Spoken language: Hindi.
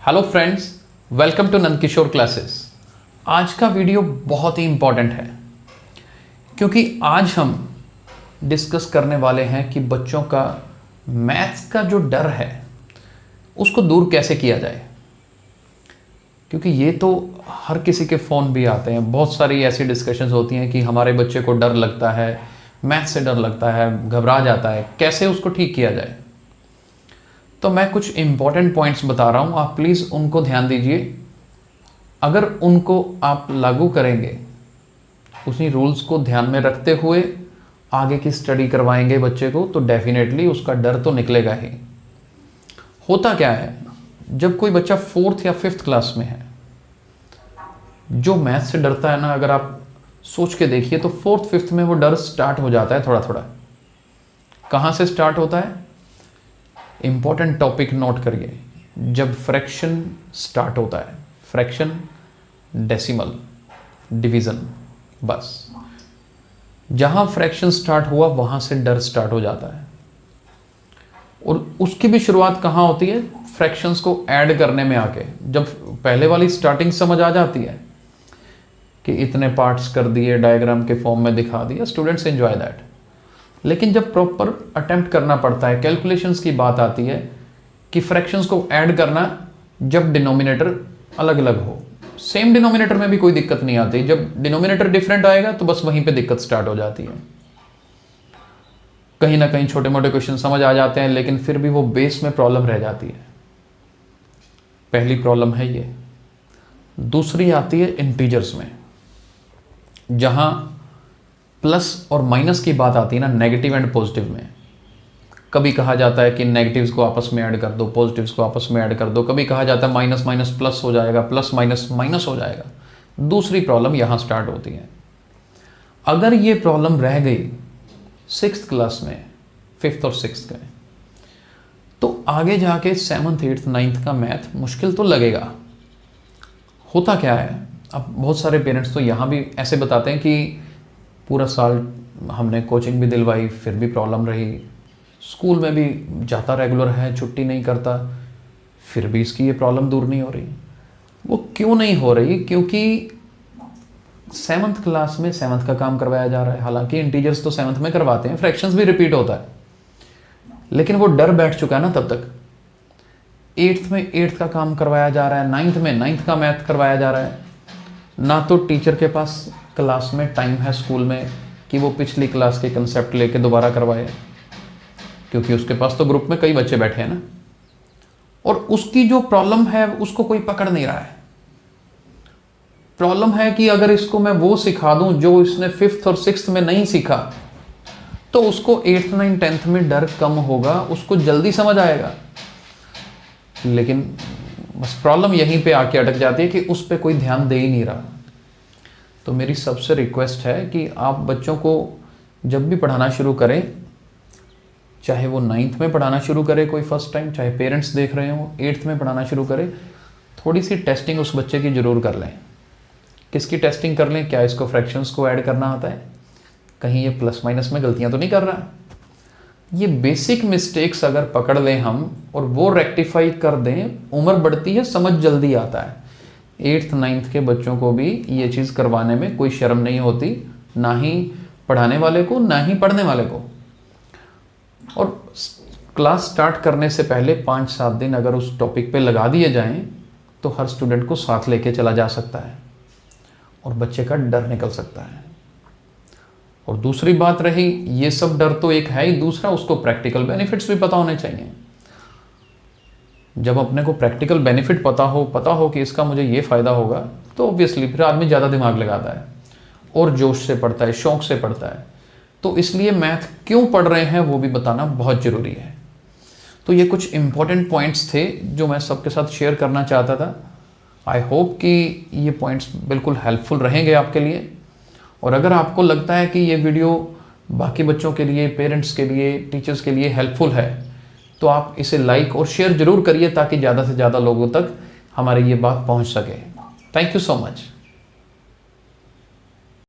Hello friends, welcome to Nandkishor classes. आज का वीडियो बहुत ही इम्पॉर्टेंट है क्योंकि आज हम डिस्कस करने वाले हैं कि बच्चों का मैथ्स का जो डर है उसको दूर कैसे किया जाए। क्योंकि ये तो हर किसी के फ़ोन भी आते हैं, बहुत सारी ऐसी डिस्कशंस होती हैं कि हमारे बच्चे को डर लगता है, मैथ्स से डर लगता है, घबरा जाता है, कैसे उसको ठीक किया जाए। तो मैं कुछ इंपॉर्टेंट पॉइंट्स बता रहा हूँ, आप प्लीज़ उनको ध्यान दीजिए। अगर उनको आप लागू करेंगे, उसी रूल्स को ध्यान में रखते हुए आगे की स्टडी करवाएंगे बच्चे को, तो डेफिनेटली उसका डर तो निकलेगा ही। होता क्या है, जब कोई बच्चा 4th या 5th क्लास में है, जो मैथ से डरता है ना, अगर आप सोच के देखिए तो 4th 5th में वो डर स्टार्ट हो जाता है थोड़ा थोड़ा। कहाँ से स्टार्ट होता है? इंपॉर्टेंट टॉपिक नोट करिए। जब फ्रैक्शन स्टार्ट होता है, फ्रैक्शन, डेसिमल, डिवीजन, बस जहां फ्रैक्शन स्टार्ट हुआ वहां से डर स्टार्ट हो जाता है। और उसकी भी शुरुआत कहां होती है? फ्रैक्शंस को ऐड करने में आके। जब पहले वाली स्टार्टिंग समझ आ जाती है कि इतने पार्ट्स कर दिए, डायग्राम के फॉर्म में दिखा दिया, स्टूडेंट्स एंजॉय दैट। लेकिन जब प्रॉपर अटेम्प्ट करना पड़ता है, कैलकुलेशंस की बात आती है कि फ्रैक्शंस को ऐड करना, जब डिनोमिनेटर अलग अलग हो। सेम डिनोमिनेटर में भी कोई दिक्कत नहीं आती, जब डिनोमिनेटर डिफरेंट आएगा तो बस वहीं पे दिक्कत स्टार्ट हो जाती है। कहीं ना कहीं छोटे मोटे क्वेश्चन समझ आ जाते हैं, लेकिन फिर भी वो बेस में प्रॉब्लम रह जाती है। पहली प्रॉब्लम है ये। दूसरी आती है इंटीजर्स में, जहां प्लस और माइनस की बात आती है ना, नेगेटिव एंड पॉजिटिव में। कभी कहा जाता है कि नेगेटिव्स को आपस में ऐड कर दो, पॉजिटिव्स को आपस में ऐड कर दो। कभी कहा जाता है माइनस माइनस प्लस हो जाएगा, प्लस माइनस माइनस हो जाएगा। दूसरी प्रॉब्लम यहां स्टार्ट होती है। अगर ये प्रॉब्लम रह गई 6th क्लास में, 5th और 6th में, तो आगे जाके 7th 8th 9th का मैथ मुश्किल तो लगेगा। होता क्या है, अब बहुत सारे पेरेंट्स तो यहां भी ऐसे बताते हैं कि पूरा साल हमने कोचिंग भी दिलवाई, फिर भी प्रॉब्लम रही, स्कूल में भी जाता रेगुलर है, छुट्टी नहीं करता, फिर भी इसकी ये प्रॉब्लम दूर नहीं हो रही। वो क्यों नहीं हो रही? क्योंकि 7th क्लास में 7th का काम करवाया जा रहा है। हालांकि इंटीजर्स तो 7th में करवाते हैं, फ्रैक्शंस भी रिपीट होता है, लेकिन वो डर बैठ चुका है ना तब तक। 8th में 8th का काम करवाया जा रहा है, 9th में 9th का मैथ करवाया जा रहा है। ना तो टीचर के पास क्लास में टाइम है स्कूल में कि वो पिछली क्लास के कंसेप्ट लेके दोबारा करवाए, क्योंकि उसके पास तो ग्रुप में कई बच्चे बैठे हैं ना। और उसकी जो प्रॉब्लम है उसको कोई पकड़ नहीं रहा है। प्रॉब्लम है कि अगर इसको मैं वो सिखा दूं जो इसने 5th और 6th में नहीं सीखा, तो उसको 8th 9th 10th में डर कम होगा, उसको जल्दी समझ आएगा। लेकिन बस प्रॉब्लम यहीं पे आके अटक जाती है कि उस पर कोई ध्यान दे ही नहीं रहा। तो मेरी सबसे रिक्वेस्ट है कि आप बच्चों को जब भी पढ़ाना शुरू करें, चाहे वो 9th में पढ़ाना शुरू करे कोई फर्स्ट टाइम, चाहे पेरेंट्स देख रहे हो 8th में पढ़ाना शुरू करें, थोड़ी सी टेस्टिंग उस बच्चे की ज़रूर कर लें। किसकी टेस्टिंग कर लें? क्या इसको फ्रैक्शंस को ऐड करना आता है? कहीं ये प्लस माइनस में गलतियां तो नहीं कर रहा? ये बेसिक मिस्टेक्स अगर पकड़ लें हम और वो रेक्टिफाई कर दें, उम्र बढ़ती है, समझ जल्दी आता है। 8th 9th के बच्चों को भी ये चीज़ करवाने में कोई शर्म नहीं होती, ना ही पढ़ाने वाले को, ना ही पढ़ने वाले को। और क्लास स्टार्ट करने से पहले 5-7 दिन अगर उस टॉपिक पे लगा दिए जाएं, तो हर स्टूडेंट को साथ लेके चला जा सकता है और बच्चे का डर निकल सकता है। और दूसरी बात रही, ये सब डर तो एक है ही, दूसरा उसको प्रैक्टिकल बेनिफिट्स भी पता होने चाहिए। जब अपने को प्रैक्टिकल बेनिफिट पता हो कि इसका मुझे ये फ़ायदा होगा, तो ऑब्वियसली फिर आदमी ज़्यादा दिमाग लगाता है और जोश से पढ़ता है, शौक से पढ़ता है। तो इसलिए मैथ क्यों पढ़ रहे हैं वो भी बताना बहुत ज़रूरी है। तो ये कुछ इंपॉर्टेंट पॉइंट्स थे जो मैं सबके साथ शेयर करना चाहता था। आई होप कि ये पॉइंट्स बिल्कुल हेल्पफुल रहेंगे आपके लिए। और अगर आपको लगता है कि ये वीडियो बाकी बच्चों के लिए, पेरेंट्स के लिए, टीचर्स के लिए हेल्पफुल है, तो आप इसे लाइक और शेयर जरूर करिए, ताकि ज़्यादा से ज़्यादा लोगों तक हमारी ये बात पहुंच सके। Thank you so much.